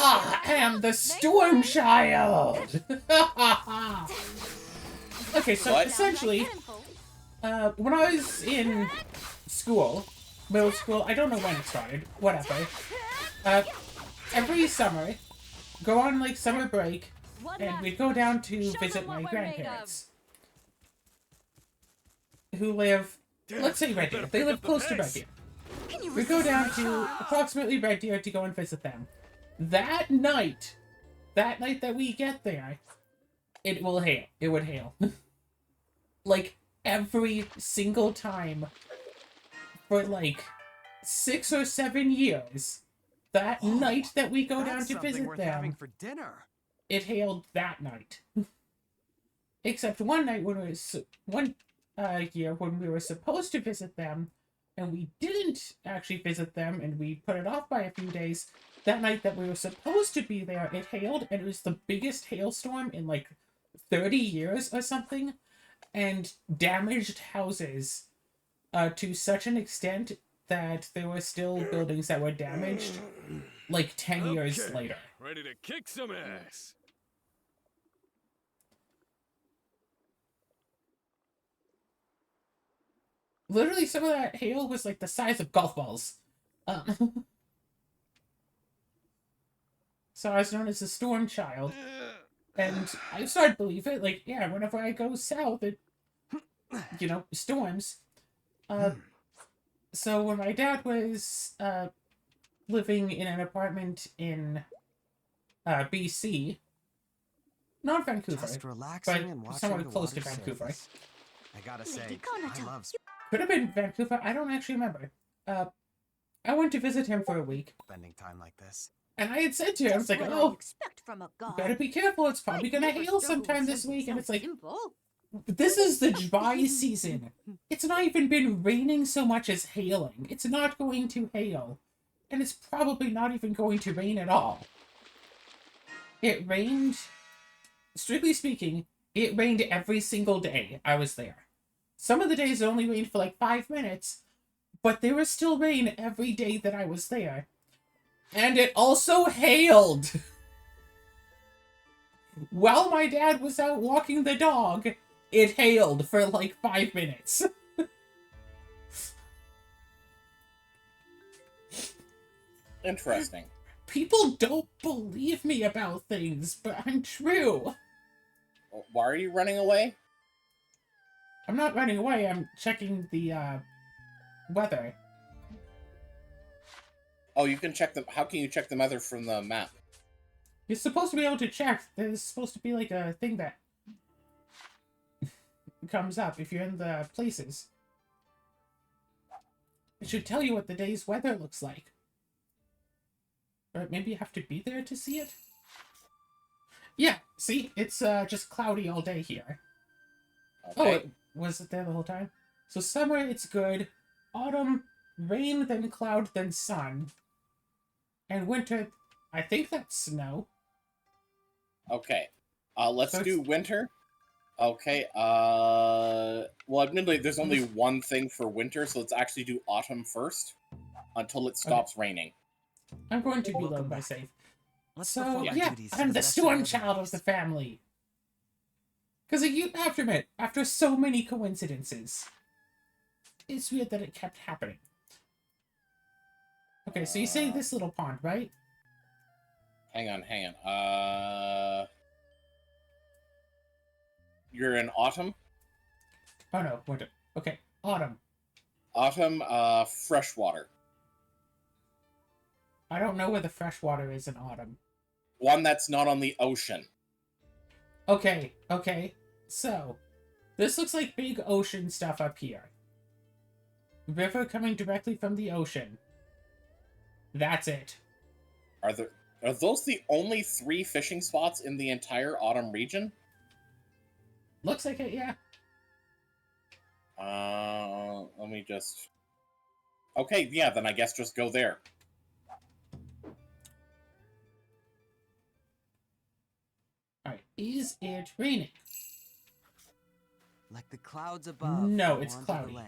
I am the Storm Child! Okay, so What? essentially, when I was in school, middle school, I don't know when it started, whatever, every summer, go on, like, summer break, and we'd go down to visit my grandparents, who live, let's say Red Deer. They live close to Red Deer. We go down to approximately Red Deer to go and visit them. That night that we get there, it will hail. It would hail. Like, every single time for, like, 6 or 7 years, that night that we go down to visit them, for dinner. it hailed that night. Except one night when one year when we were supposed to visit them, and we didn't actually visit them, and we put it off by a few days. That night that we were supposed to be there, it hailed, and it was the biggest hailstorm in like 30 years or something, and damaged houses to such an extent that there were still buildings that were damaged like 10 years later. Ready to kick some ass. Literally, some of that hail was like the size of golf balls. So I was known as the Storm Child. And I started to believe it. Like, yeah, whenever I go south, it, you know, storms. So when my dad was living in an apartment in BC, not Vancouver, but somewhere close to Vancouver. I gotta say, I love... Could have been Vancouver. I don't actually remember. I went to visit him for a week. Spending time like this. And I had said to him, I was like, oh, better be careful. It's probably going to hail sometime this week. And it's like, this is the dry season. It's not even been raining so much as hailing. It's not going to hail. And it's probably not even going to rain at all. It rained, strictly speaking, it rained every single day I was there. Some of the days it only rained for like 5 minutes, but there was still rain every day that I was there. And it also hailed. While my dad was out walking the dog, it hailed for like 5 minutes. Interesting. People don't believe me about things, but I'm true. Why are you running away? I'm not running away, I'm checking the, weather. Oh, you can check the... How can you check the weather from the map? You're supposed to be able to check. There's supposed to be, like, a thing that comes up if you're in the places. It should tell you what the day's weather looks like. Or maybe you have to be there to see it? Yeah, see? It's, just cloudy all day here. Okay. Oh, was it there the whole time? So summer, it's good. Autumn, rain, then cloud, then sun. And winter, I think that's snow. Okay. Let's do winter. Okay. Well, admittedly, there's only one thing for winter, so let's actually do autumn first until it stops raining. I'm going to be low by safe. So, yeah, I'm the Storm Child of the family. Because after so many coincidences, it's weird that it kept happening. Okay, so you say this little pond, right? Hang on. You're in autumn? Oh no, winter. Okay, autumn. Autumn, freshwater. I don't know where the freshwater is in autumn. One that's not on the ocean. Okay. So, this looks like big ocean stuff up here. River coming directly from the ocean. That's it. Are those the only 3 fishing spots in the entire autumn region? Looks like it, yeah. Let me just... Okay, yeah, then I guess just go there. Alright, is it raining? Like the clouds above. No, it's cloudy.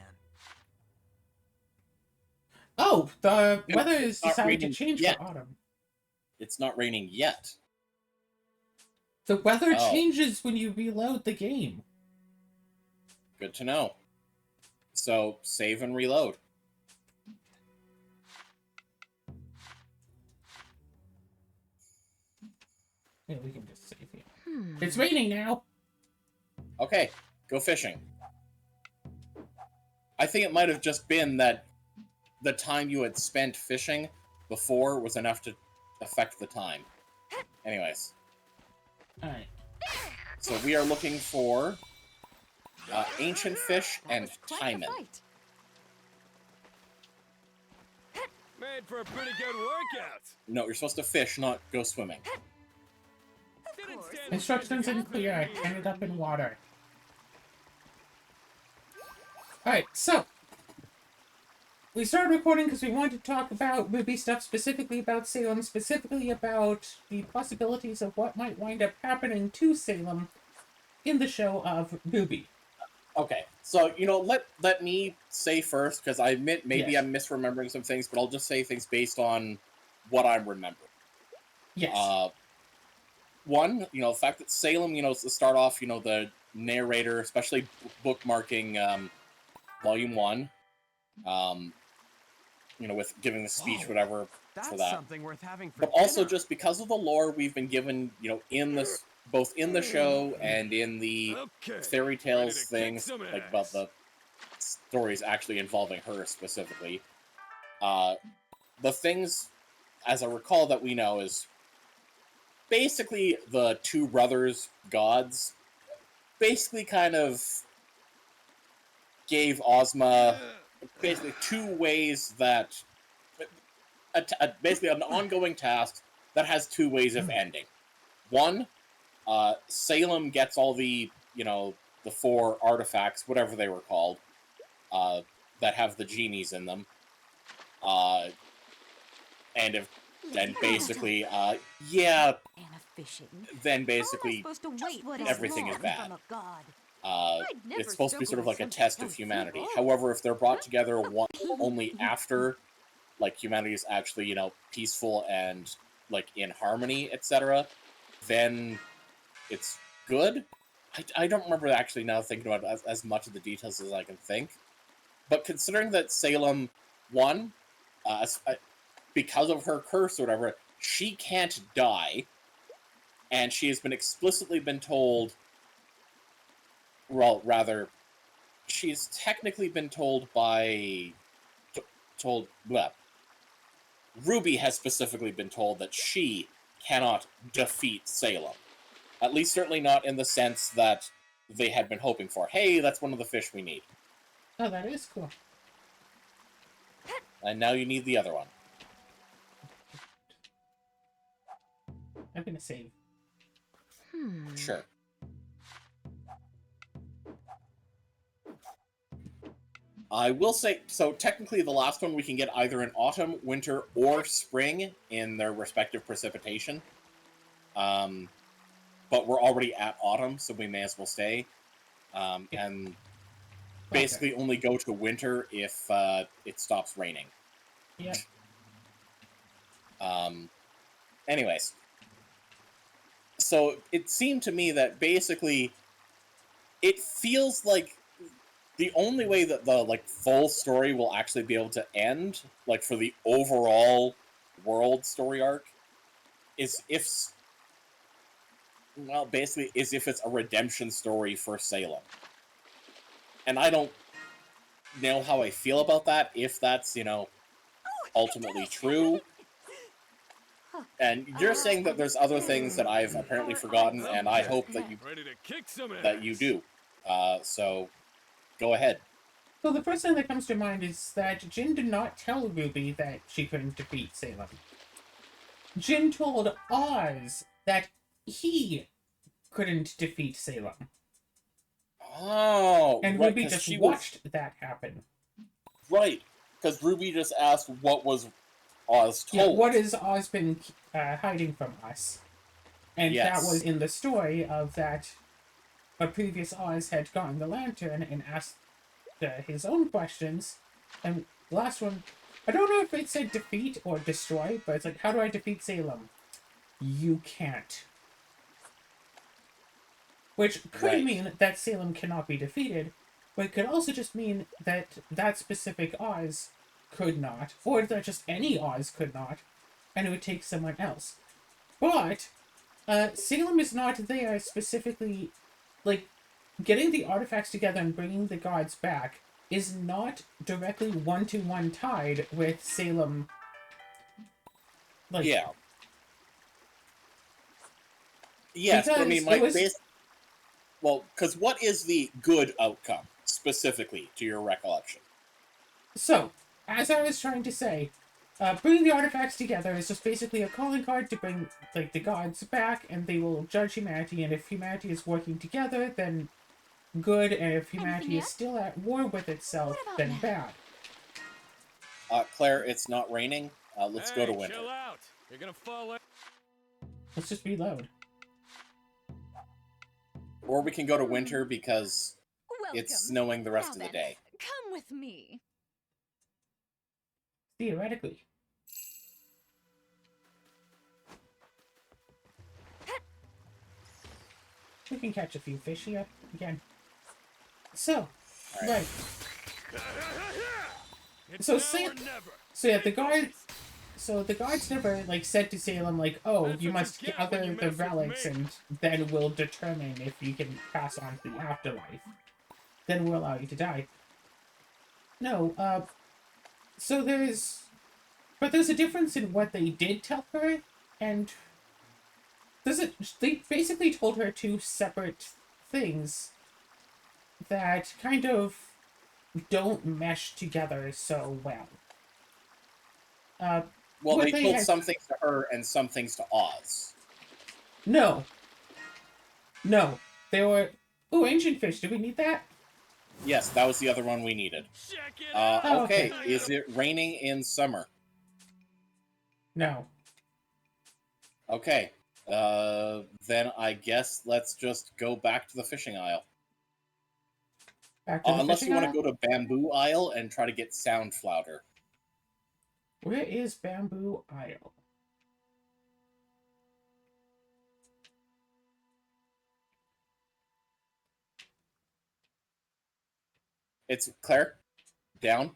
Oh, the weather is decided to change for autumn. It's not raining yet. The weather changes when you reload the game. Good to know. So, save and reload. Yeah, we can just save here. It's raining now. Okay, go fishing. I think it might have just been that the time you had spent fishing before was enough to affect the time. Anyways. Alright. So we are looking for ancient fish and thyme. Made for a pretty good workout. No, you're supposed to fish, not go swimming. Instructions in clear. Turn it up in water. Alright, so. We started recording because we wanted to talk about RWBY stuff, specifically about Salem, specifically about the possibilities of what might wind up happening to Salem in the show of RWBY. Okay, so, you know, let me say first, because I admit maybe I'm misremembering some things, but I'll just say things based on what I'm remembering. Yes. One, you know, the fact that Salem, you know, to start off, you know, the narrator, especially bookmarking Volume 1, you know, with giving the speech, whatever, for that. Something worth having for but also dinner. just because of the lore we've been given, you know, in this, both in the show and in the fairy tales things, like about the stories actually involving her specifically. The things, as I recall, that we know is basically the two brothers, gods, basically kind of gave Azuma basically two ways that basically an ongoing task that has two ways of ending. One, Salem gets all the, you know, the 4 artifacts, whatever they were called, that have the genies in them, and if then basically then basically everything is bad. It's supposed to be sort of like a test of humanity. However, if they're brought together only after, like, humanity is actually, you know, peaceful and, like, in harmony, etc., then it's good. I don't remember actually now thinking about as much of the details as I can think. But considering that Salem, one, because of her curse or whatever, she can't die, and she has been explicitly been told, well, rather, she's technically been told by, RWBY has specifically been told that she cannot defeat Salem. At least certainly not in the sense that they had been hoping for. Hey, that's one of the fish we need. Oh, that is cool. And now you need the other one. I'm gonna save. Sure. I will say, so technically the last one we can get either in autumn, winter, or spring in their respective precipitation. But we're already at autumn, so we may as well stay. And basically only go to winter if it stops raining. Yeah. Anyways. So it seemed to me that basically it feels like the only way that the, like, full story will actually be able to end, like, for the overall world story arc, is if, well, basically, is if it's a redemption story for Salem. And I don't know how I feel about that, if that's, you know, ultimately true. And you're saying that there's other things that I've apparently forgotten, and I hope that you do. So, go ahead. So the first thing that comes to mind is that Jin did not tell RWBY that she couldn't defeat Salem. Jin told Oz that he couldn't defeat Salem. Oh, and right, RWBY just watched that happen. Right, because RWBY just asked what was Oz told. Yeah, what has Oz been hiding from us? And that was in the story of that a previous Oz had gotten the lantern and asked his own questions. And the last one, I don't know if it said defeat or destroy, but it's like, how do I defeat Salem? you can't. Which could Right. mean that Salem cannot be defeated, but it could also just mean that that specific Oz could not, or that just any Oz could not, and it would take someone else. But Salem is not there specifically, like, getting the artifacts together and bringing the gods back is not directly one-to-one tied with Salem. Like, Yeah. Yes, but I mean, well, because what is the good outcome, specifically, to your recollection? So, as I was trying to say, bringing the artifacts together is just basically a calling card to bring, like, the gods back, and they will judge humanity, and if humanity is working together, then good, and if humanity is still at war with itself, then bad. Claire, it's not raining. Let's go to winter. Chill out. You're gonna fall. Let's just reload. Or we can go to winter because Welcome. it's snowing the rest Now of the then, day. Come with me. Theoretically. We can catch a few fish here again. So, right. So yeah, the guards never, like, said to Salem, like, oh, you must gather the relics and then we'll determine if you can pass on to the afterlife. Then we'll allow you to die. No, so there's a difference in what they did tell her, and they basically told her two separate things that kind of don't mesh together so well. Well, they told some things to her and some things to Oz. No. They were... Ooh, ancient fish. Do we need that? Yes, that was the other one we needed. Okay, is it raining in summer? No. Okay. Then I guess let's just go back to the fishing aisle. Back to the unless fishing you want aisle? to go to bamboo aisle and try to get sound flounder. Where is bamboo aisle? It's Claire. Down.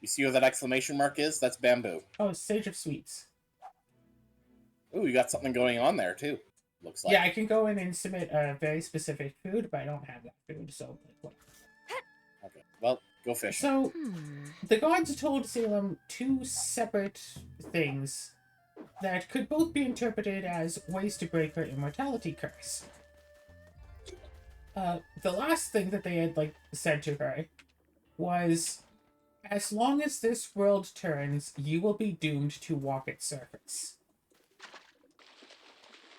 You see where that exclamation mark is? That's bamboo. Oh, Sage of Sweets. Ooh, you got something going on there too. Looks like. Yeah, I can go in and submit a very specific food, but I don't have that food, so whatever. Okay. Well, go fish. So, the gods told Salem two separate things that could both be interpreted as ways to break her immortality curse. The last thing that they had, like, said to her was, as long as this world turns, you will be doomed to walk its surface.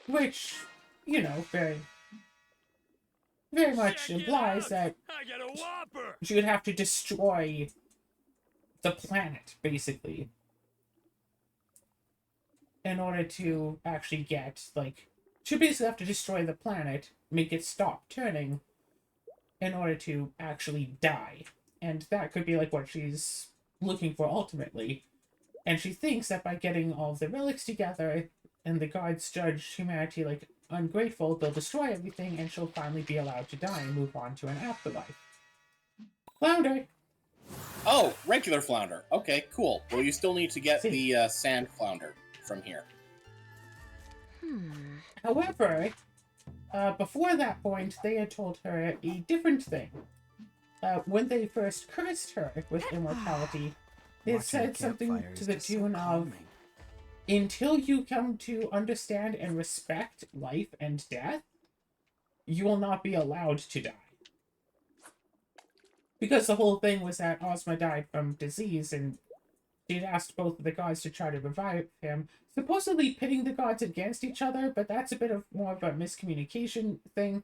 Which, you know, very much implies that she would have to destroy the planet, basically, in order to actually get, like, she basically have to destroy the planet, make it stop turning, in order to actually die. And that could be, like, what she's looking for ultimately. And she thinks that by getting all of the relics together, and the gods judge humanity, like, ungrateful, they'll destroy everything, and she'll finally be allowed to die and move on to an afterlife. Flounder! Oh, regular flounder. Okay, cool. Well, you still need to get the sand flounder from here. However, before that point, they had told her a different thing. When they first cursed her with immortality, they had said something to the tune of, until you come to understand and respect life and death, you will not be allowed to die. Because the whole thing was that Ozma died from disease, and she'd asked both of the gods to try to revive him, supposedly pitting the gods against each other, but that's a bit of more of a miscommunication thing.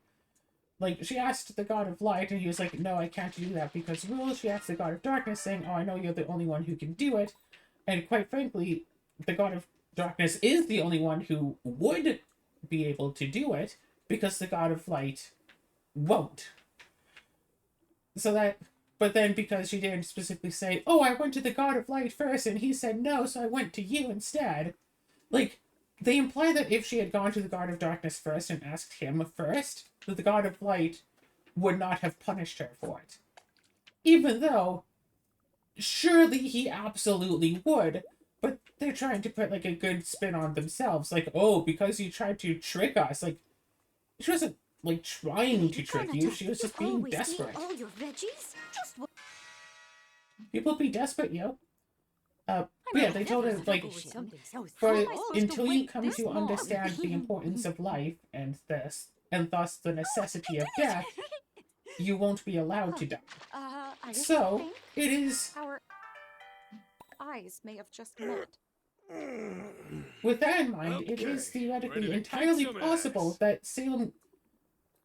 Like, she asked the god of light, and he was like, no, I can't do that because rules. She asked the god of darkness, saying, oh, I know you're the only one who can do it. And quite frankly, the god of darkness is the only one who would be able to do it, because the god of light won't. So that, but then because she didn't specifically say, oh, I went to the god of light first, and he said no, so I went to you instead. Like, they imply that if she had gone to the God of Darkness first and asked him first, that the God of Light would not have punished her for it. Even though, surely he absolutely would, but they're trying to put, like, a good spin on themselves. Like, oh, because you tried to trick us. Like, she wasn't, like, trying to trick you. She was just being desperate. All your veggies? Just People be desperate, yo. But yeah, they told her, like, until you come to understand the importance of life and thus the necessity of death, you won't be allowed to die. So, it is... Our eyes may have just met. With that in mind, it is theoretically entirely possible that Salem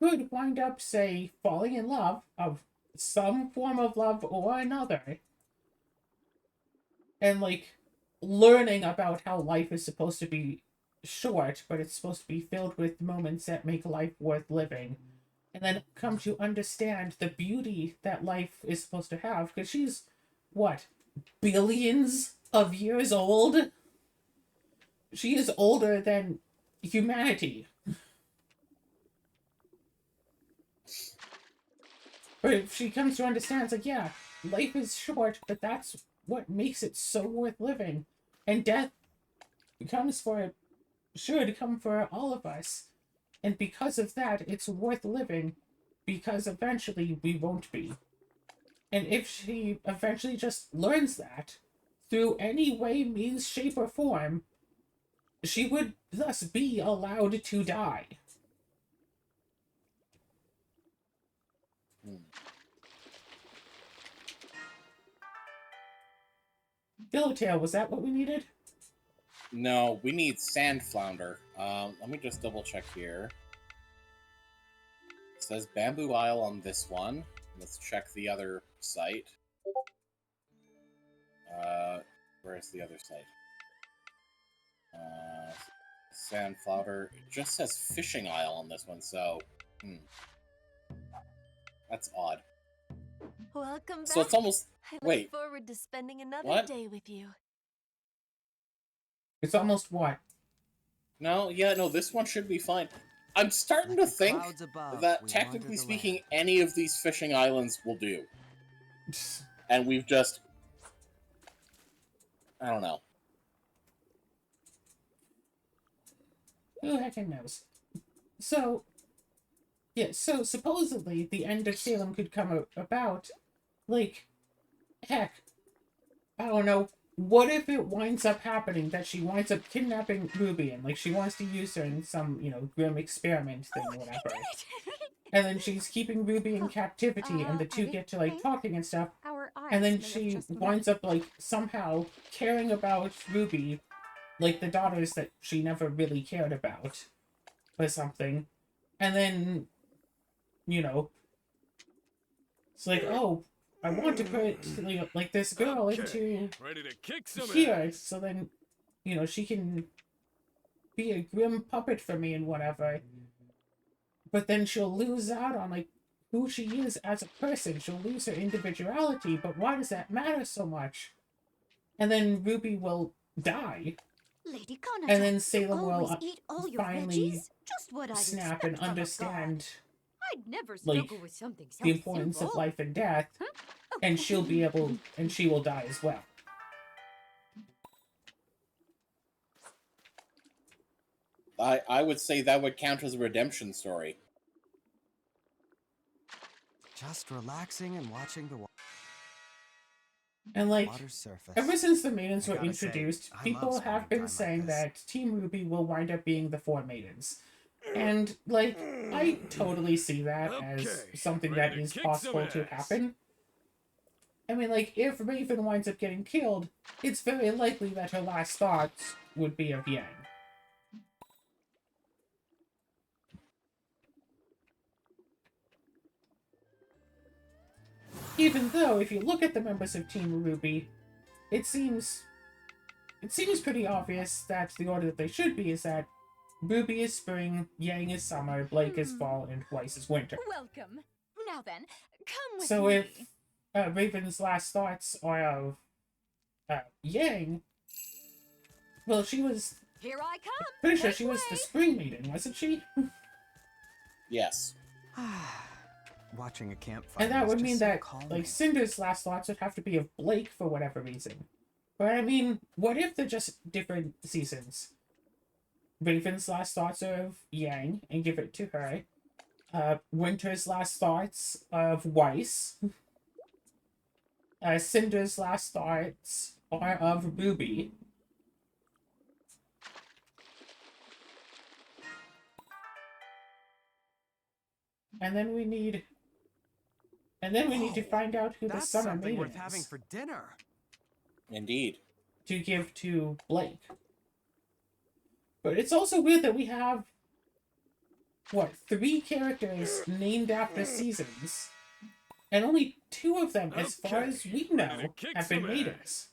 could wind up, say, falling in love of some form of love or another, and, like, learning about how life is supposed to be short, but it's supposed to be filled with moments that make life worth living, and then come to understand the beauty that life is supposed to have, because she's, what, billions of years old? She is older than humanity. But if she comes to understand, it's like, yeah, life is short, but that's what makes it so worth living. And death should come for all of us. And because of that, it's worth living, because eventually we won't be. And if she eventually just learns that, through any way, means, shape, or form, she would thus be allowed to die. Yellowtail, was that what we needed? No, we need sand flounder. Let me just double check here. It says Bamboo Isle on this one. Let's check the other site. Where's the other site? Sand flounder. It just says Fishing Isle on this one, so... That's odd. Welcome back. So it's almost... I Wait. look forward to spending another What? day with you. It's almost what? No, yeah, no, this one should be fine. I'm starting to think that, technically speaking, any of these fishing islands will do. And we've just... I don't know. Who the heck knows? So, yeah, so supposedly the end of Salem could come about, like, heck, I don't know, what if it winds up happening that she winds up kidnapping Ruby and, like, she wants to use her in some, you know, grim experiment thing or whatever. And then she's keeping Ruby in captivity and the two get to, like, talking and stuff. And then she winds up, like, somehow caring about Ruby, like the daughters that she never really cared about, or something. And then, you know, it's like, oh, I want to put, like this girl into Ready to kick some here, ass. so then, you know, she can be a grim puppet for me and whatever. But then she'll lose out on, like, who she is as a person. She'll lose her individuality, but why does that matter so much? And then Ruby will die. Lady Connaught, And then Salem will eat all your finally veggies? Just what I'd snap expect and from a understand god. I'd never like, struggle with something so the importance simple. of life and death, and she'll be able, and she will die as well. I would say that would count as a redemption story. Just relaxing and watching the And, like, water's surface. ever since the maidens I were gotta say, introduced, I people love have spending been time saying like this. that Team Ruby will wind up being the 4 maidens. And, like, I totally see that as Okay, something ready that to is kick possible some to ass. happen. I mean, like, if Raven winds up getting killed, it's very likely that her last thoughts would be of Yang. Even though, if you look at the members of Team Ruby, it seems pretty obvious that the order that they should be is that Ruby is spring, Yang is summer, Blake is fall, and Weiss is winter. Welcome. Now then, come with So me. if Raven's last thoughts are of Yang, well, she was Here I come. Pretty sure Make she was the way. Spring Maiden, wasn't she? Yes. Watching a campfire. And that is would just mean so that, calming. like, Cinder's last thoughts would have to be of Blake for whatever reason. But I mean, what if they're just different seasons? Raven's last thoughts are of Yang, and give it to her. Winter's last thoughts of Weiss. Cinder's last thoughts are of RWBY. And then we need to find out who the That's Summer something Maiden worth having is for dinner. Indeed. to give to Blake. But it's also weird that we have, what, 3 characters named after seasons, and only 2 of them, as far Okay, as we ready know, to kick have been some maidens.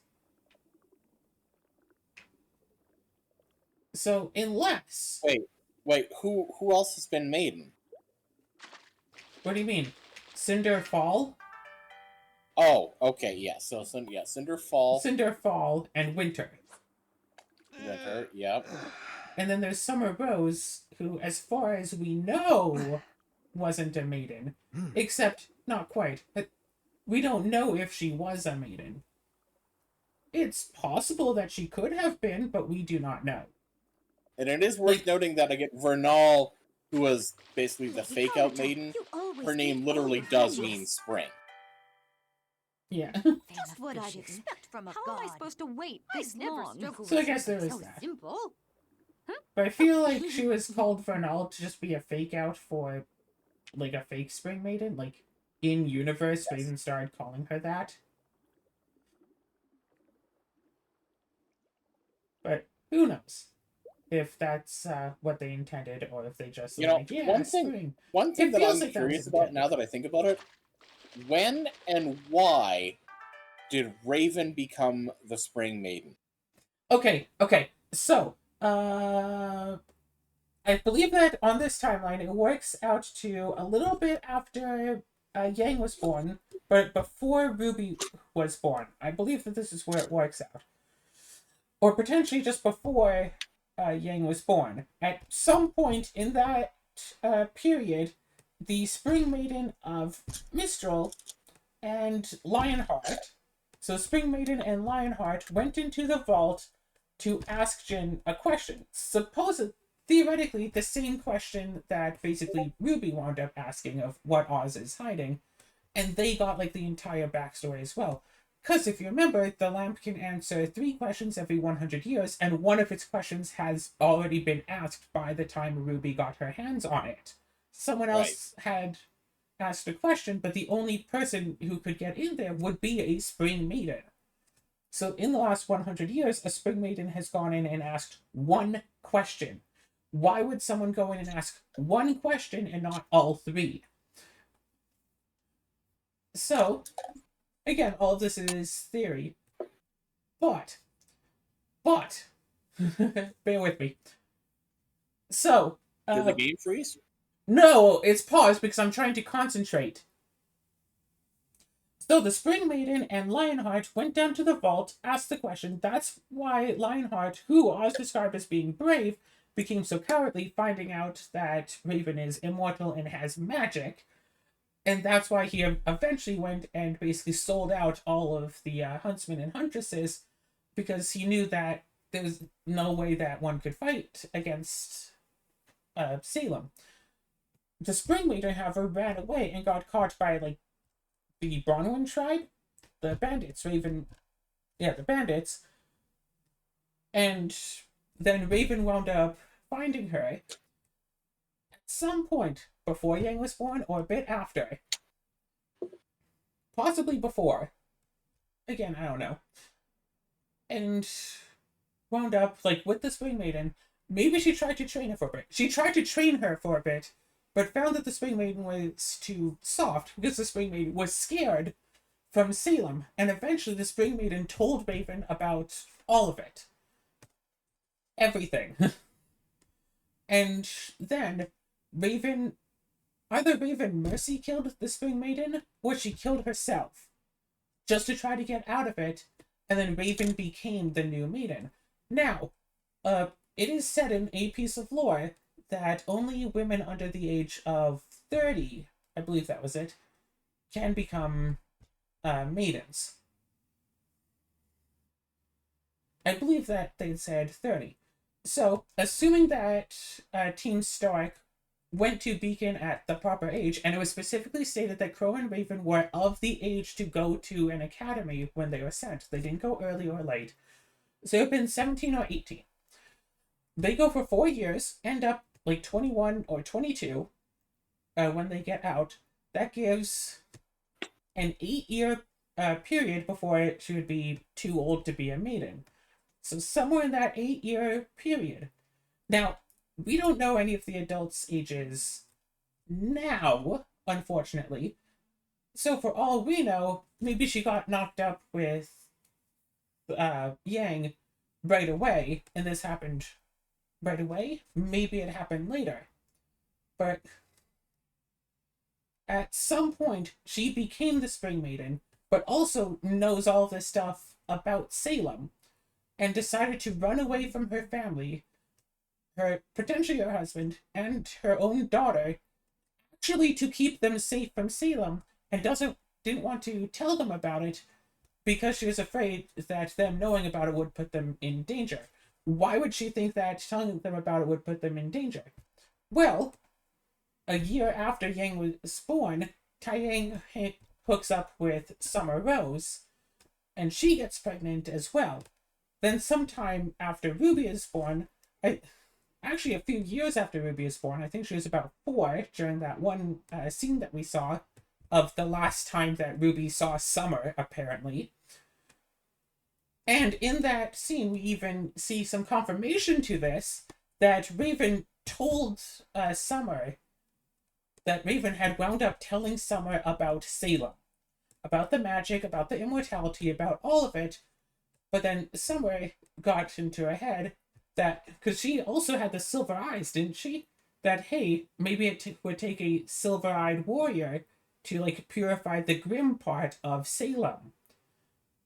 So, unless... Wait, who else has been maiden? What do you mean? Cinder Fall? Oh, okay, yeah. So, Cinder Fall, Cinder Fall and Winter. Winter, yep. And then there's Summer Rose, who, as far as we know, wasn't a maiden. Except, not quite. We don't know if she was a maiden. It's possible that she could have been, but we do not know. And it is worth noting that, again, Vernal, who was basically the fake-out maiden, her name literally does mean spring. Yeah. Just what I'd expect from a god. How am I supposed to wait this long? So I guess there is so that. simple. But I feel like she was called Vernal to just be a fake-out for, like, a fake spring maiden. Like, in universe, Raven started calling her that. But who knows if that's what they intended, or if they just like, yeah, one spring. thing It that feels I'm like that was curious about intended. now that I think about it, when and why did Raven become the spring maiden? Okay, so, I believe that on this timeline, it works out to a little bit after Yang was born, but before RWBY was born. I believe that this is where it works out. Or potentially just before Yang was born. At some point in that period, the Spring Maiden of Mistral and Lionheart, so Spring Maiden and Lionheart went into the vault to ask Jin a question. Theoretically, the same question that basically RWBY wound up asking of what Oz is hiding, and they got like the entire backstory as well. Because if you remember, the lamp can answer 3 questions every 100 years, and one of its questions has already been asked by the time RWBY got her hands on it. Someone else had asked a question, but the only person who could get in there would be a Spring Maiden. So in the last 100 years, a Spring Maiden has gone in and asked 1 question. Why would someone go in and ask 1 question and not all 3? So, again, all of this is theory. But, bear with me. So, Did the game freeze? No, it's paused because I'm trying to concentrate. So the Spring Maiden and Lionheart went down to the vault, asked the question. That's why Lionheart, who Oz described as being brave, became so cowardly, finding out that Raven is immortal and has magic. And that's why he eventually went and basically sold out all of the huntsmen and huntresses, because he knew that there was no way that one could fight against Salem. The Spring Maiden, however, ran away and got caught by, like, the Bronwyn tribe, the bandits, the bandits. And then Raven wound up finding her at some point before Yang was born, or a bit after. Possibly before. Again, I don't know. And wound up, like, with the Spring Maiden. Maybe she tried to train her for a bit. She tried to train her for a bit, but found that the Spring Maiden was too soft, because the Spring Maiden was scared from Salem. And eventually the Spring Maiden told Raven about all of it. Everything. And then either Raven mercy killed the Spring Maiden, or she killed herself, just to try to get out of it, and then Raven became the new maiden. Now, it is said in a piece of lore that only women under the age of 30, I believe that was it, can become maidens. I believe that they said 30. So, assuming that Team Stark went to Beacon at the proper age, and it was specifically stated that Crow and Raven were of the age to go to an academy when they were sent. They didn't go early or late. So it would have been 17 or 18. They go for 4 years, end up like 21 or 22 when they get out. That gives an 8-year period before she would be too old to be a maiden. So somewhere in that 8-year period. Now, we don't know any of the adults' ages now, unfortunately. So for all we know, maybe she got knocked up with Yang right away, and this happened right away. Maybe it happened later. But at some point, she became the Spring Maiden, but also knows all this stuff about Salem, and decided to run away from her family, potentially her husband, and her own daughter, actually to keep them safe from Salem, and didn't want to tell them about it because she was afraid that them knowing about it would put them in danger. Why would she think that telling them about it would put them in danger? Well, a year after Yang was born, Taiyang hooks up with Summer Rose, and she gets pregnant as well. Then sometime after Ruby is born, actually a few years after Ruby is born, I think she was about 4 during that one scene that we saw of the last time that Ruby saw Summer, apparently. And in that scene, we even see some confirmation to this, that Raven told Summer that Raven had wound up telling Summer about Salem, about the magic, about the immortality, about all of it. But then Summer got into her head that, because she also had the silver eyes, didn't she? That, hey, maybe it would take a silver-eyed warrior to, like, purify the grim part of Salem.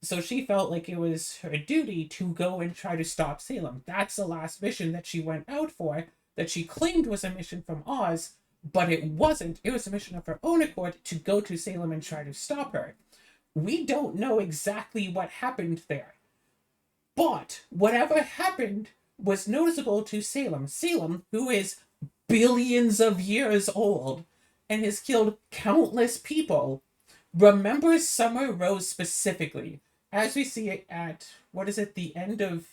So she felt like it was her duty to go and try to stop Salem. That's the last mission that she went out for, that she claimed was a mission from Oz, but it wasn't. It was a mission of her own accord to go to Salem and try to stop her. We don't know exactly what happened there. But whatever happened was noticeable to Salem. Salem, who is billions of years old and has killed countless people, remembers Summer Rose specifically. As we see it at, the end of...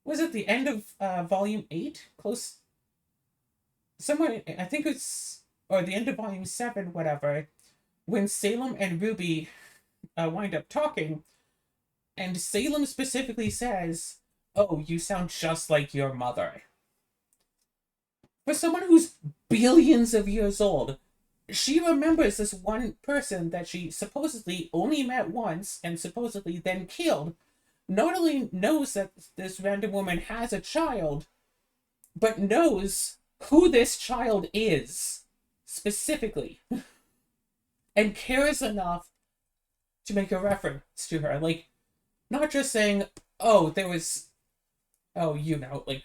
Was it the end of Volume 8? Close... Somewhere, I think it's... Or the end of Volume 7, whatever. When Salem and Ruby wind up talking, and Salem specifically says, "Oh, you sound just like your mother." For someone who's billions of years old, she remembers this one person that she supposedly only met once and supposedly then killed. Not only knows that this random woman has a child, but knows who this child is, specifically. And cares enough to make a reference to her. Like, not just saying, oh, there was, like,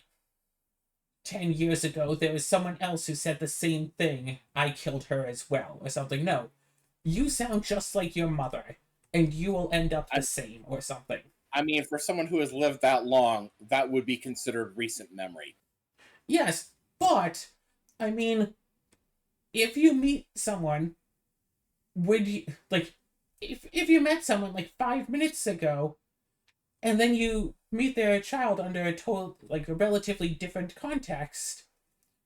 10 years ago, there was someone else who said the same thing. I killed her as well, or something. No. You sound just like your mother, and you will end up the same, or something. I mean, for someone who has lived that long, that would be considered recent memory. Yes, but, I mean, if you meet someone, would you, like, if you met someone, like, 5 minutes ago, and then you meet their child under a relatively different context,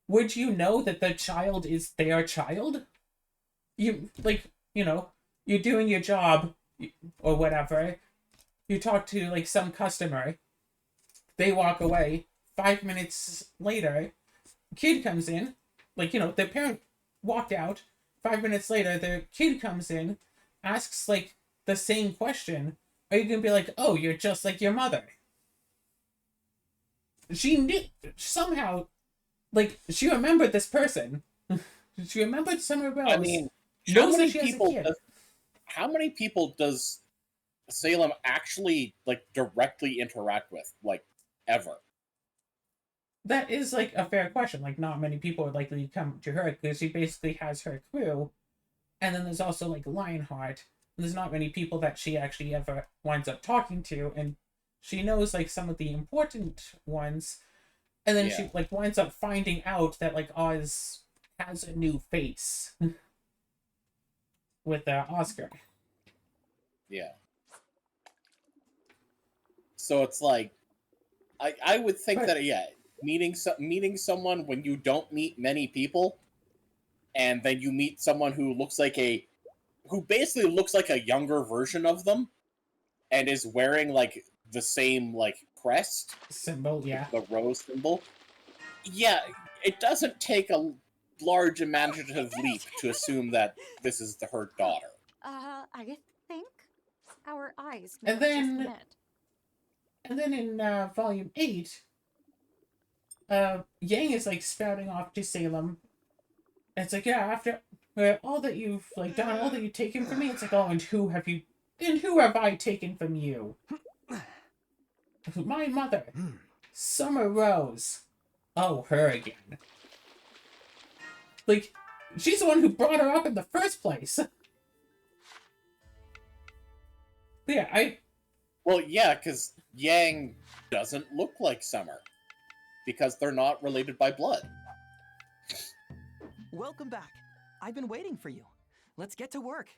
would you know that the child is their child? You're doing your job, or whatever, you talk to, like, some customer, they walk away, 5 minutes later, kid comes in, their parent walked out, 5 minutes later, their kid comes in, asks, like, the same question, are you gonna be like, oh, you're just like your mother? She knew, somehow, she remembered this person. She remembered Summer Rose. I mean, how many people does Salem actually, directly interact with, ever? that is like a fair question. Like, not many people are likely to come to her because she basically has her crew, and then there's also like Lionheart. And there's not many people that she actually ever winds up talking to, and she knows like some of the important ones, and then she like winds up finding out that like Oz has a new face with Oscar. Yeah. So it's like, I would think that meeting someone when you don't meet many people, and then you meet someone who basically looks like a younger version of them, and is wearing like the same like crest symbol, yeah, the rose symbol. Yeah, it doesn't take a large imaginative leap to assume that this is her daughter. I think our eyes And may have then- just met. And then in Volume 8, Yang is like spouting off to Salem. And it's like, yeah, after all that you've like done, all that you've taken from me, it's like, oh, and who have I taken from you? My mother, Summer Rose. Oh, her again. Like, she's the one who brought her up in the first place. But yeah, Well, yeah, because Yang doesn't look like Summer. Because they're not related by blood. Welcome back. I've been waiting for you. Let's get to work.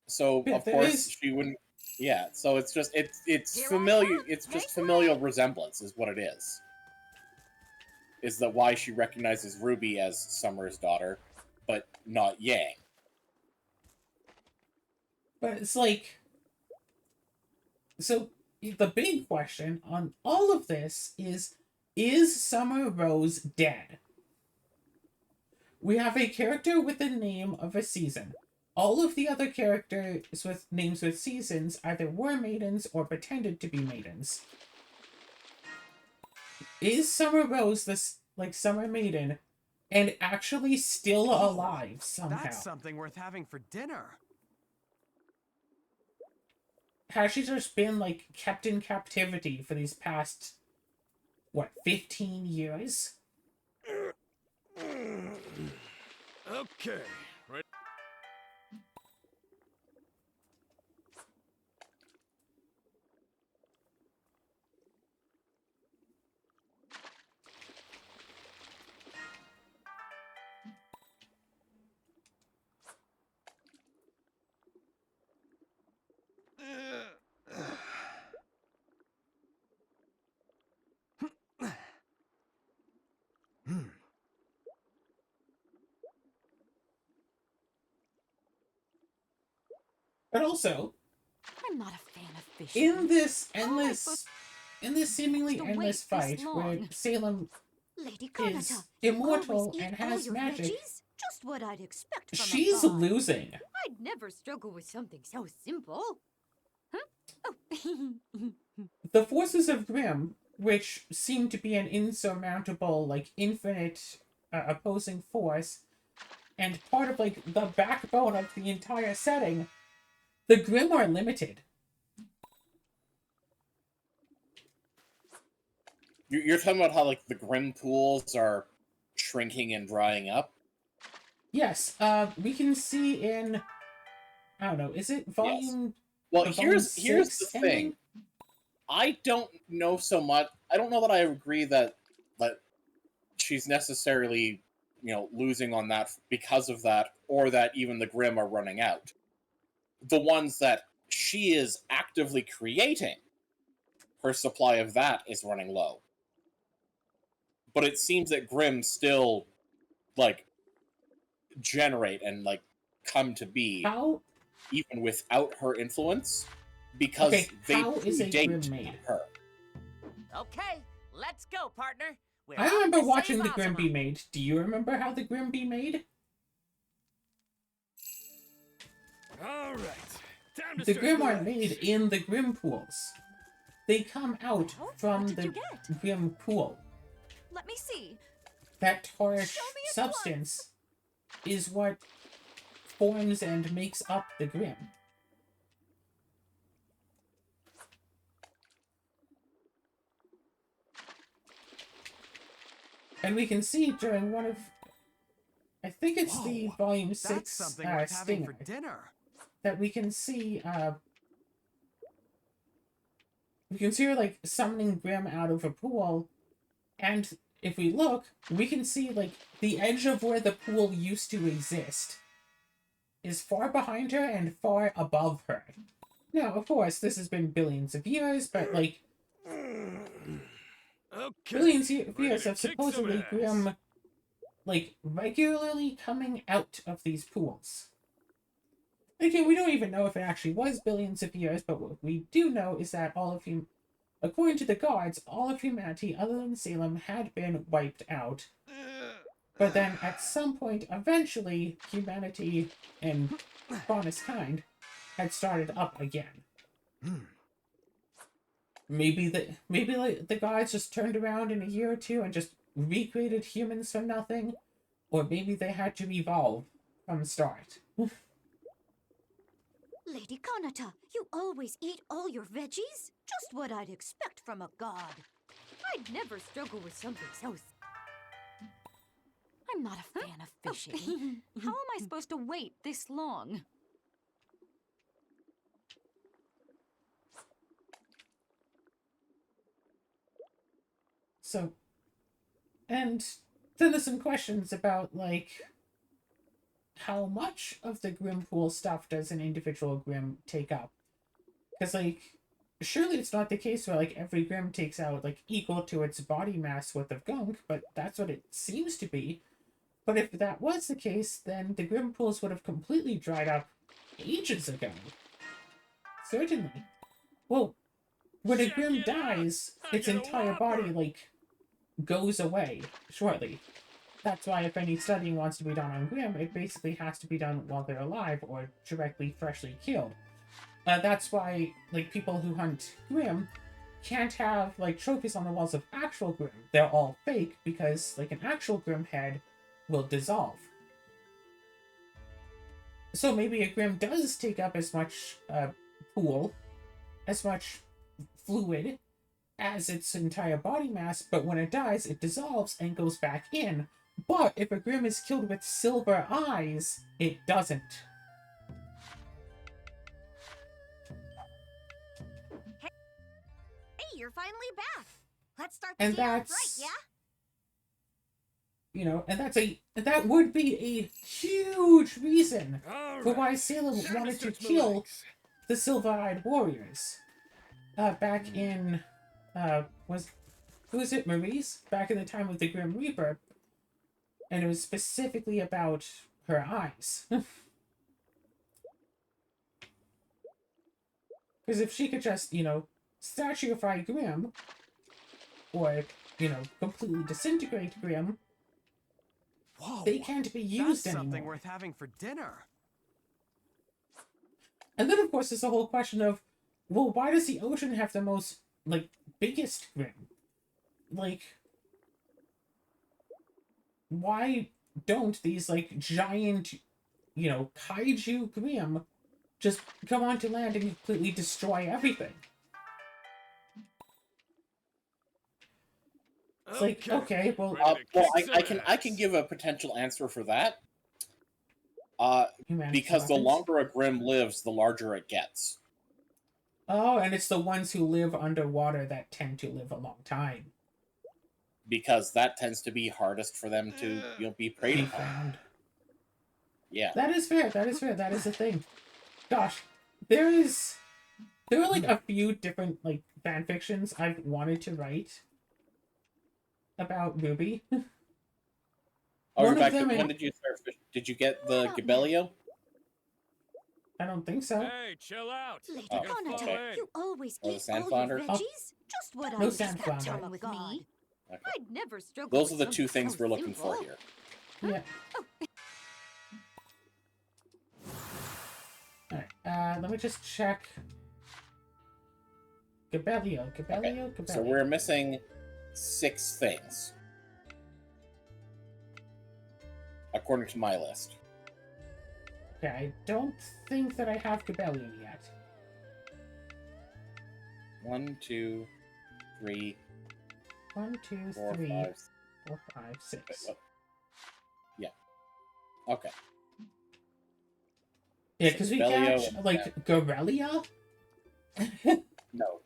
So, Yeah, of there course, is- she wouldn't... Yeah, so it's just... It's Here I familiar... come. It's just Make familial resemblance is what it is. Is that why she recognizes Ruby as Summer's daughter, but not Yang. But it's like... So, the big question on all of this is Summer Rose dead? We have a character with the name of a season. All of the other characters with names with seasons either were maidens or pretended to be maidens. Is Summer Rose this, like, Summer Maiden and actually still alive somehow? That's something worth having for dinner. Has she just been, like, kept in captivity for these past, 15 years? Okay. Right. But also, I'm not a fan of fishing. in this seemingly to endless wait this fight where long? Salem Lady is Carnata, immortal always eat and all has your magic, veggies? Just what I'd expect from she's a god. losing. I'd never struggle with something so simple. Huh? Oh. The forces of Grimm, which seem to be an insurmountable, like, infinite opposing force, and part of, like, the backbone of the entire setting, the Grimm are limited. You're talking about how, like, the Grimm pools are shrinking and drying up? Yes, we can see in, I don't know, is it volume... Well, the here's volume the 6 thing. ending? I don't know so much. I don't know that I agree that she's necessarily, losing on that because of that, or that even the Grimm are running out. The ones that she is actively creating, her supply of that is running low. But it seems that Grimm still, generate and, come to be, How? even without her influence, because Okay, they how is a Grimm predate made? her. Okay, let's go, partner. We're I off remember to watching save the Grimm Azuma. be made. Do you remember how the Grimm be made? All right. Time to The stretch Grimm my are legs. made in the Grimm pools. They come out Well, from what did you the get? Grimm pool. Let me see. That tarish Show me at substance is what forms and makes up the Grimm. And we can see during one of, I think it's the Whoa, Volume 6 That's something worth having for stinger, dinner. that we can see her, like, summoning Grim out of a pool, and if we look, we can see, like, the edge of where the pool used to exist is far behind her and far above her. Now, of course, this has been billions of years, but, like, Okay. billions of ready years to of kick some supposedly ass. Grim, like, regularly coming out of these pools. Again, we don't even know if it actually was billions of years, but what we do know is that according to the gods, all of humanity other than Salem had been wiped out. But then, at some point, eventually, humanity and Faunus kind had started up again. Maybe the gods just turned around in a year or two and just recreated humans from nothing, or maybe they had to evolve from the start. Lady Kanata, you always eat all your veggies? Just what I'd expect from a god. I'd never struggle with something so... I'm not a fan of fishing. How am I supposed to wait this long? So, and then there's some questions about, like, how much of the Grim Pool stuff does an individual Grim take up? Because, like, surely it's not the case where, like, every Grim takes out, like, equal to its body mass worth of gunk, but that's what it seems to be. But if that was the case, then the Grim Pools would have completely dried up ages ago. Certainly. Well, when a Grim dies, its entire body, like, goes away shortly. That's why if any studying wants to be done on Grim, it basically has to be done while they're alive or directly freshly killed. That's why, like, people who hunt Grim can't have, like, trophies on the walls of actual Grim. They're all fake because, like, an actual Grim head will dissolve. So maybe a Grim does take up as much pool, as much fluid as its entire body mass, but when it dies, it dissolves and goes back in. But if a Grim is killed with silver eyes, it doesn't. Hey, you're finally back. Let's start the And day off that's, right, yeah? you know, and that would be a huge reason All for right. why Salem Time wanted to stretch my kill legs. the Silver-Eyed Warriors. Back in, who was it, Maurice? Back in the time of the Grim Reaper. And it was specifically about her eyes. Because if she could just, you know, statuefy Grim, or, you know, completely disintegrate Grim, Whoa, they can't be used that's something anymore. worth having for dinner. And then, of course, there's the whole question of, well, why does the ocean have the most, like, biggest Grim? Like, why don't these, like, giant, you know, kaiju Grim just come onto land and completely destroy everything? It's like, okay, well, Ready to Well, kick I some can ass. give a potential answer for that. humanity's Because the weapons. longer a Grim lives, the larger it gets. Oh, and it's the ones who live underwater that tend to live a long time. Because that tends to be hardest for them to, you know, be preyed Be upon. found. Yeah. That is fair, that is fair, that is the thing. Gosh, there are, like, a few different, like, fan fictions I've wanted to write about RWBY. Oh, One of Rebecca, them when in- did you start fishing? Did you get the Gabellio? I don't think so. Hey, chill out. Lady Oh, Kanata, okay. you always Or the eat all your sandflounder? veggies? Just what No I'd expect sandflounder. from a god. Okay. I'd never struggle Those are with the two something things so we're looking for simple. here. Yeah. Alright, let me just check. Gabellio. So we're missing 6 things. According to my list. Okay, I don't think that I have Gabellio yet. 1, 2, 3, 1, 2, 4, 3. 5, 4, 5, 6. Wait, what? Yeah. Okay. Yeah, because we catch, like, Gorelia? No.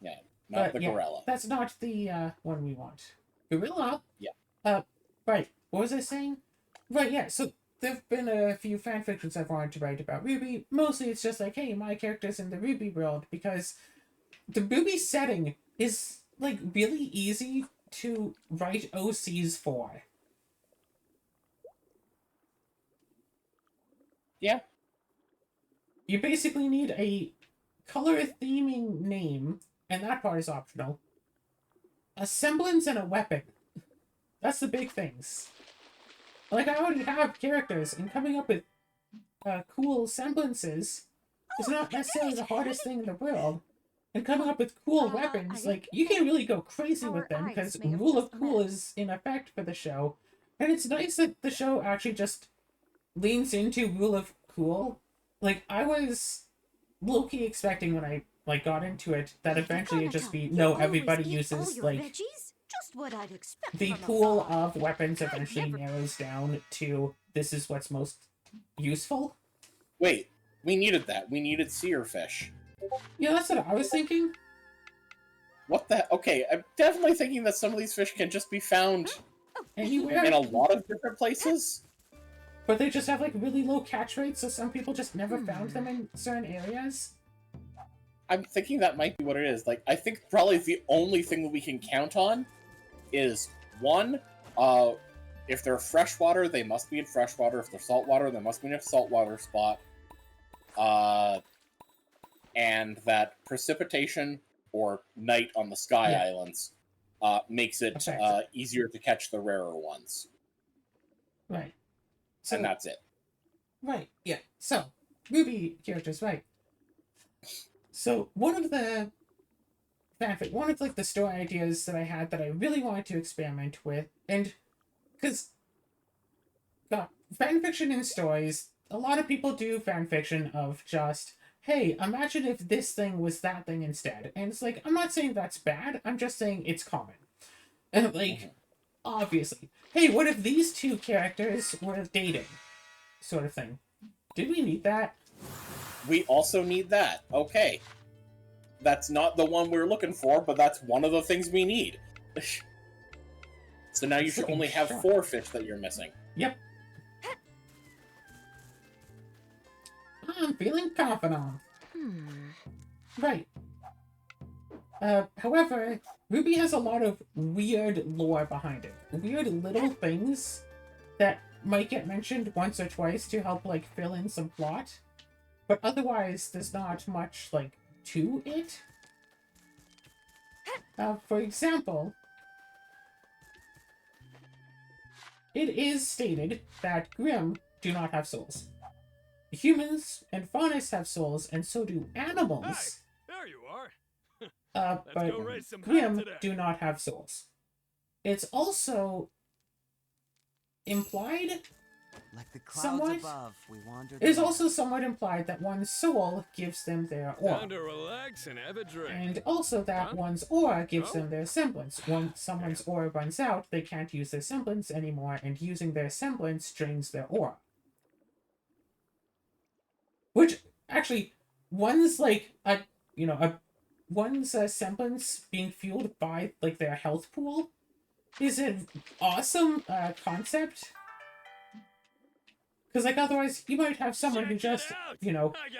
Yeah, not the gorilla. That's not the one we want. Gorilla? Yeah. Right. What was I saying? Right, yeah, so there've been a few fanfictions I've wanted to write about RWBY. Mostly it's just like, hey, my character's in the RWBY world, because the RWBY setting is, like, really easy to write OCs for. Yeah. You basically need a color theming name, and that part is optional. A semblance and a weapon. That's the big things. Like, I already have characters, and coming up with cool semblances is not necessarily the hardest thing in the world. And coming up with cool weapons, like, you can really go crazy with them, because Rule of Cool is in effect for the show. And it's nice that the show actually just leans into Rule of Cool. Like, I was low-key expecting when I, like, got into it that eventually it'd just be, no, everybody uses, like, just what I'd expect the from a pool god. of weapons eventually narrows down to this is what's most useful. Wait, we needed that. We needed seer fish. Yeah, that's what I was thinking. What the? Okay, I'm definitely thinking that some of these fish can just be found Anywhere. in a lot of different places. But they just have, like, really low catch rates, so some people just never found them in certain areas. I'm thinking that might be what it is. Like, I think probably the only thing that we can count on is, one, if they're freshwater, they must be in freshwater. If they're saltwater, they must be in a saltwater spot. And that precipitation or night on the Sky Islands makes it easier to catch the rarer ones. Right. So, and that's it. Right, yeah. So, RWBY characters, right. So, one of the story ideas that I had that I really wanted to experiment with, and, because, fanfiction in stories, a lot of people do fanfiction of just, hey, imagine if this thing was that thing instead. And it's like, I'm not saying that's bad, I'm just saying it's common. And, like, obviously. Hey, what if these two characters were dating? Sort of thing. Did we need that? We also need that. Okay. That's not the one we're looking for, but that's one of the things we need. So now you should only have 4 fish that you're missing. Yep. I'm feeling confident. Right. However, RWBY has a lot of weird lore behind it. Weird little things that might get mentioned once or twice to help, like, fill in some plot. But otherwise, there's not much, like, to it. For example, it is stated that Grimm do not have souls. Humans and faunas have souls, and so do animals. Hey, there you are. But Grimm do not have souls. It's also implied, like the clouds somewhat, above, we wandered. it is also somewhat implied that one's soul gives them their aura. Time to relax and have a drink. And also that one's aura gives them their semblance. When someone's aura runs out, they can't use their semblance anymore, and using their semblance drains their aura. Which, actually, one's like one's semblance being fueled by, like, their health pool is an awesome concept. Because, like, otherwise, you might have someone who just,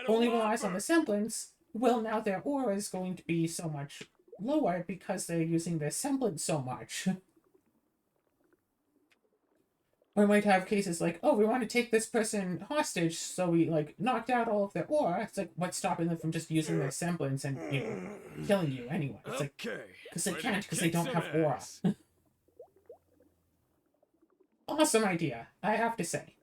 only relies on the semblance. Well, now their aura is going to be so much lower because they're using their semblance so much. Or we might have cases like, oh, we want to take this person hostage, so we, like, knocked out all of their aura. It's like, what's stopping them from just using their semblance and, killing you anyway? It's like, because they can't, because they don't have aura. Awesome idea, I have to say.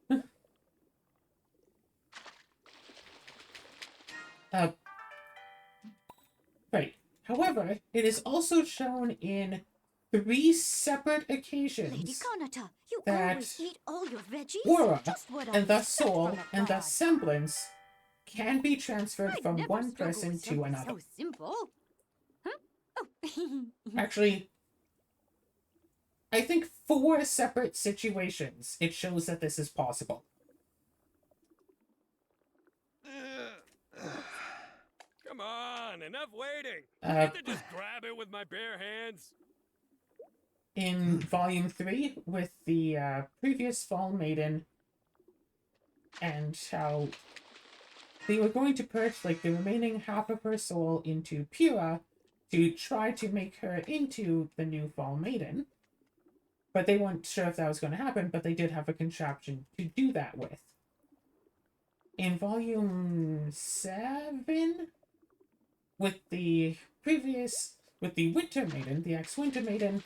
Right. However, it is also shown in 3 separate occasions Lady Kanata, you that always eat all your veggies? aura Just what and I'd the expect soul from a and the god. semblance can be transferred I'd from never one struggle person with to something another. So simple. Huh? Oh. Actually, I think 4 separate situations, it shows that this is possible. Come on, enough waiting. Uh, Can't I just grab it with my bare hands? In Volume 3, with the previous Fall Maiden, and how they were going to put like the remaining half of her soul into Pyrrha to try to make her into the new Fall Maiden. But they weren't sure if that was going to happen, but they did have a contraption to do that with. In Volume 7, with the Winter Maiden, the ex-Winter Maiden,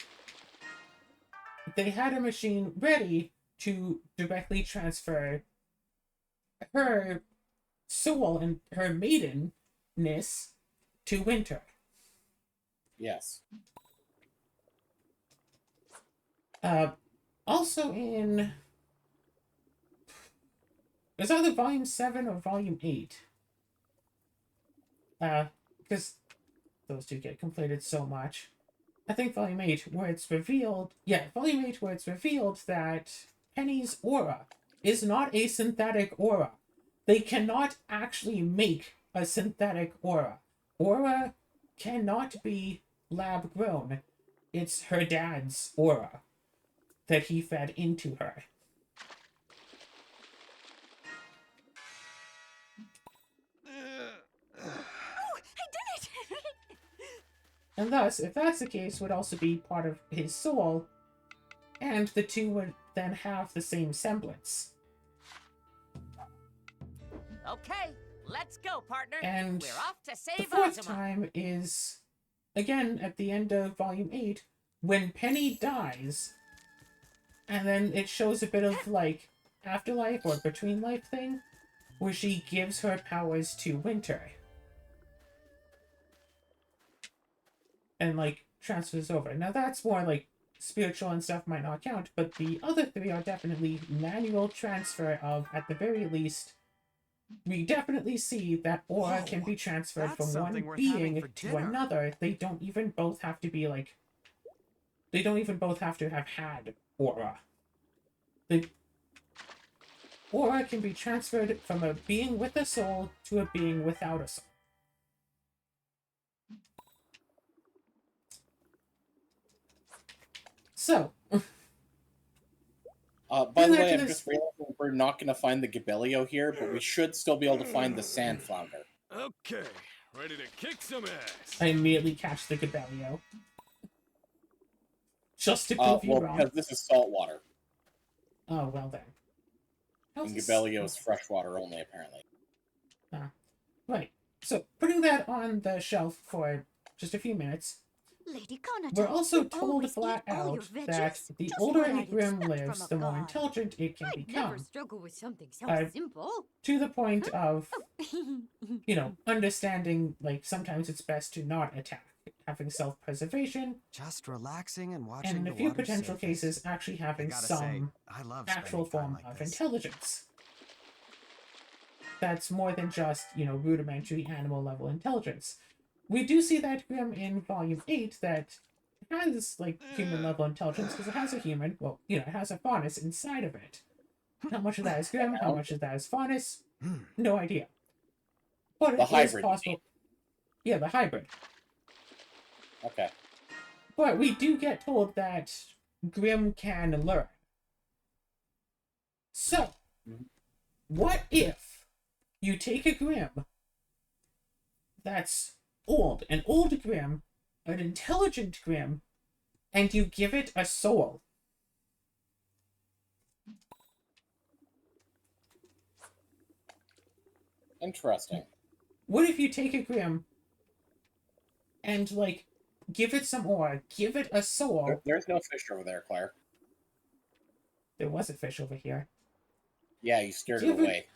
they had a machine ready to directly transfer her soul and her maidenness to Winter. Yes. Also in... It was either Volume 7 or Volume 8. Because those two get conflated so much. I think Volume 8, where it's revealed... Yeah, Volume 8, where it's revealed that Penny's aura is not a synthetic aura. They cannot actually make a synthetic aura. Aura cannot be lab-grown. It's her dad's aura that he fed into her. And thus, if that's the case, would also be part of his soul, and the two would then have the same semblance. Okay, let's go, partner. And we're off to the save fourth Azuma. time is, again, at the end of Volume 8, when Penny dies, and then it shows a bit of, like, afterlife or between life thing, where she gives her powers to Winter. And, like, transfers over. Now, that's more, like, spiritual and stuff might not count, but the other 3 are definitely manual transfer of, at the very least, we definitely see that aura can be transferred from one being to another. They don't even both have to be, like... They don't even both have to have had aura. The aura can be transferred from a being with a soul to a being without a soul. So, by the way, I'm just realizing we're not going to find the Gabelio here, but we should still be able to find the Sand Flounder. Okay, ready to kick some ass. I immediately catch the Gabelio. Just to prove you wrong. Because this is salt water. Oh, well then. And Gabelio is freshwater only, apparently. Right. So, putting that on the shelf for just a few minutes, Lady Conata, we're also you told always flat eat all out your veggies? that the Just older what a I'd Grim expect lives, from a the more god. intelligent it can I'd become. never struggle with something so simple. To the point of, you know, understanding, like, sometimes it's best to not attack. Having self-preservation. Just relaxing and watching and in a few potential cases, actually having some actual form of intelligence. That's more than just, you know, rudimentary animal-level intelligence. We do see that Grim in Volume 8 that has, like, human-level intelligence, because it has a human, well, you know, it has a faunus inside of it. How much of that is Grim, how much of that is faunus, no idea. But it is possible. Yeah, the hybrid. Okay. But we do get told that Grim can learn. So, what if you take a Grim that's old, an old Grim, an intelligent Grim, and you give it a soul? Interesting. What if you take a Grim and, like, give it some ore, give it a soul? There's no fish over there, Claire. There was a fish over here. Yeah, you scared it away.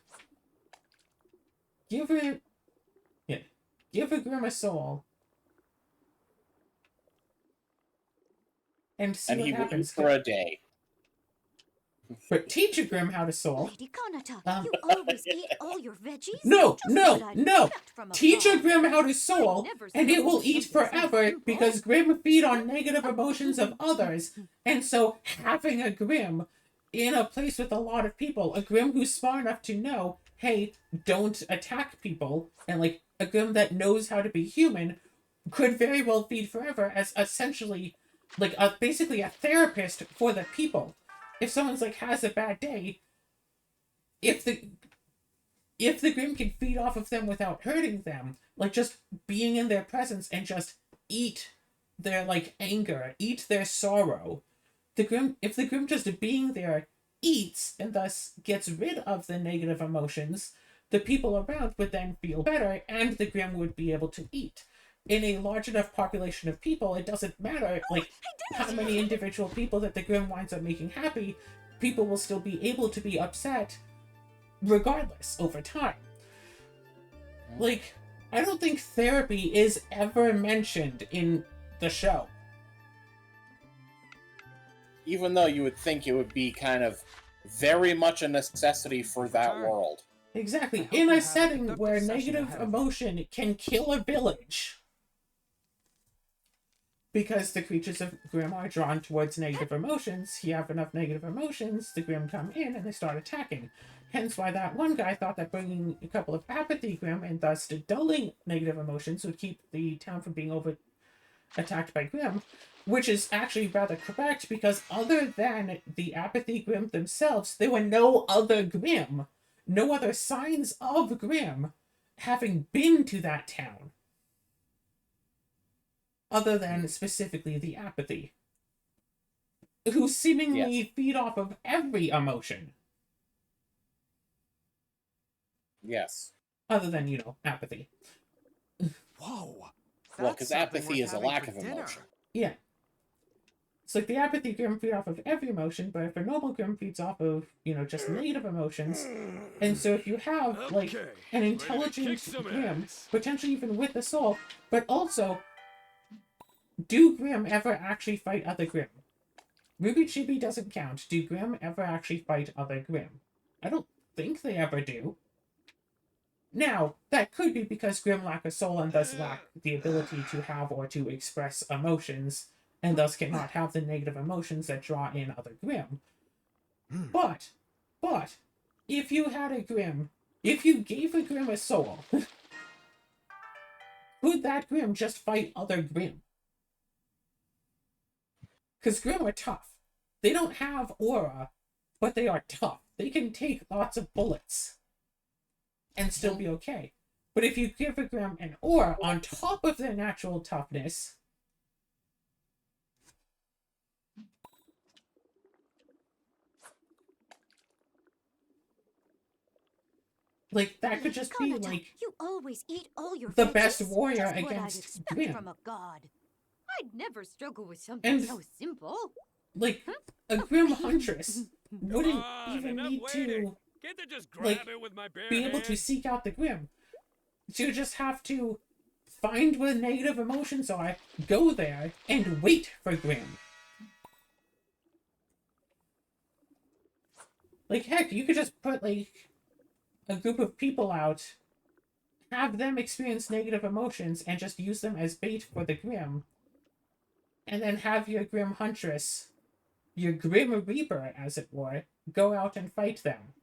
Give a Grim a soul. And see what happens. For a day. But teach a Grimm how to soul. Lady Kanata, you always eat all your veggies? No, Just no, what I'd no! expect from a Teach a god. Grimm how to soul, never and it struggle will with eat something so forever simple. because Grimm feed on negative emotions of others. And so having a Grimm in a place with a lot of people, a Grimm who's smart enough to know, hey, don't attack people, and like a Grimm that knows how to be human, could very well feed forever as essentially like basically a therapist for the people. If someone's like has a bad day, if the Grimm can feed off of them without hurting them, like just being in their presence and just eat their like anger, eat their sorrow. If the Grimm just being there eats and thus gets rid of the negative emotions, the people around would then feel better and the Grimm would be able to eat. In a large enough population of people, it doesn't matter like how many individual people that the Grimm winds up making happy, people will still be able to be upset regardless over time. Like, I don't think therapy is ever mentioned in the show. Even though you would think it would be kind of very much a necessity for that world. Exactly. In a setting where negative emotion can kill a village. Because the creatures of Grimm are drawn towards negative emotions, you have enough negative emotions, the Grimm come in and they start attacking. Hence why that one guy thought that bringing a couple of apathy Grimm and thus dulling negative emotions would keep the town from being attacked by Grimm, which is actually rather correct because other than the apathy Grimm themselves, there were no other Grimm, no other signs of Grimm having been to that town. Other than specifically the apathy, who seemingly feed off of every emotion. Yes. Other than, apathy. Whoa. Well, because apathy is a lack of emotion. Yeah. It's like the apathy Grimm feed off of every emotion, but if a normal Grimm feeds off of, just negative emotions. And so if you have, like, an intelligent Grimm, potentially even with a soul, but also, do Grimm ever actually fight other Grimm? RWBY Chibi doesn't count. Do Grimm ever actually fight other Grimm? I don't think they ever do. Now, that could be because Grimm lack a soul and thus lack the ability to have or to express emotions, and thus cannot have the negative emotions that draw in other Grimm. But, if you had a Grimm, if you gave a Grimm a soul, could that Grimm just fight other Grimm? Because Grimm are tough. They don't have aura, but they are tough. They can take lots of bullets and still be okay. But if you give a Grimm an aura on top of their natural toughness, like, that could just be, like, you always eat all your the veggies? best warrior Just what I'd against expect Grimm. from a god. I'd never struggle with something so simple. Like, a Grimm huntress wouldn't even need to, Can't I just grab like, it with my bare be able to hands? seek out the Grimm. She would just have to find where negative emotions are, go there, and wait for Grimm. Like, heck, you could just put, like, a group of people out, have them experience negative emotions, and just use them as bait for the Grimm. And then have your Grimm huntress, your Grim Reaper, as it were, go out and fight them.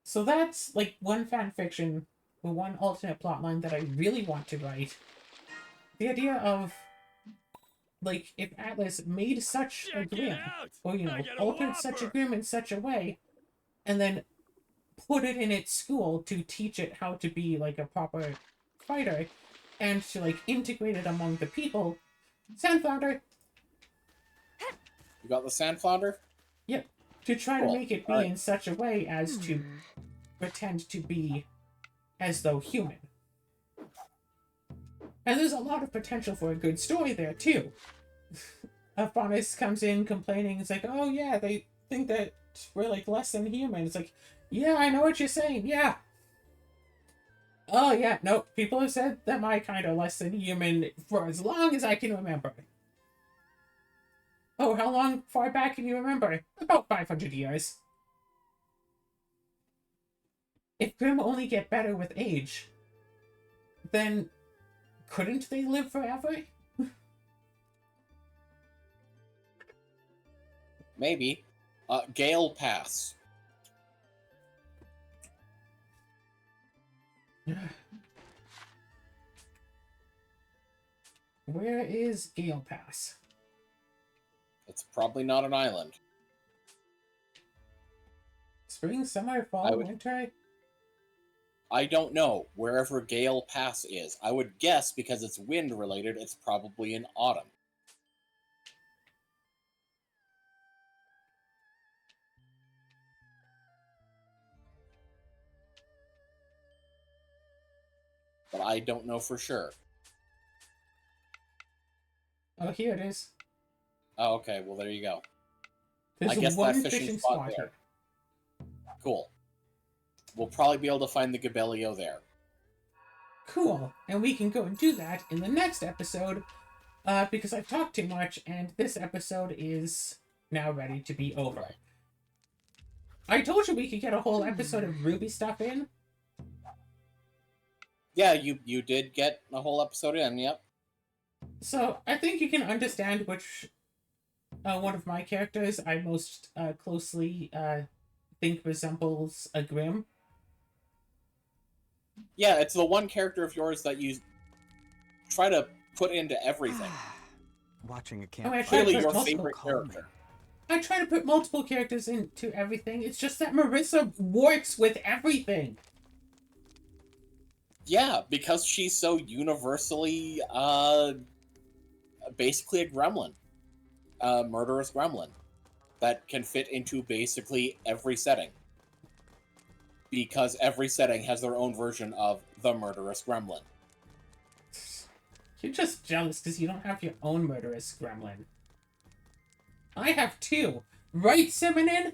So that's, like, one fanfiction, or one alternate plotline that I really want to write. The idea of, like, if Atlas made such a Grimm, or, altered such a Grimm in such a way, and then put it in its school to teach it how to be, like, a proper fighter, and to, like, integrate it among the people. Sandflounder! You got the Sandflounder? Yep. To try to make it be in such a way as to pretend to be as though human. And there's a lot of potential for a good story there, too. Aphonus comes in complaining, it's like, oh yeah, they think that we're, like, less than human. It's like, yeah, I know what you're saying, yeah. Oh, yeah, no, people have said that my kind are less than human for as long as I can remember. Oh, how long far back can you remember? About 500 years. If Grimm only get better with age, then couldn't they live forever? Maybe. Gale Pass. Where is Gale Pass? It's probably not an island. Spring, summer, fall, winter? I don't know. Wherever Gale Pass is. I would guess, because it's wind related, it's probably in autumn. But I don't know for sure. Oh, here it is. Oh, okay. Well, there you go. There's I guess one that fishing spot there. here. Cool. We'll probably be able to find the Gabellio there. Cool. And we can go and do that in the next episode, because I've talked too much, and this episode is now ready to be over. I told you we could get a whole episode of RWBY stuff in. Yeah, you did get a whole episode in, yep. So, I think you can understand which one of my characters I most closely think resembles a Grimm. Yeah, it's the one character of yours that you try to put into everything. Watching a Oh, campfire. Clearly put your multiple favorite character. I try to put multiple characters into everything. It's just that Marissa works with everything. Yeah, because she's so universally, basically a gremlin. A murderous gremlin. That can fit into basically every setting. Because every setting has their own version of the murderous gremlin. You're just jealous because you don't have your own murderous gremlin. I have two. Right, Simonin?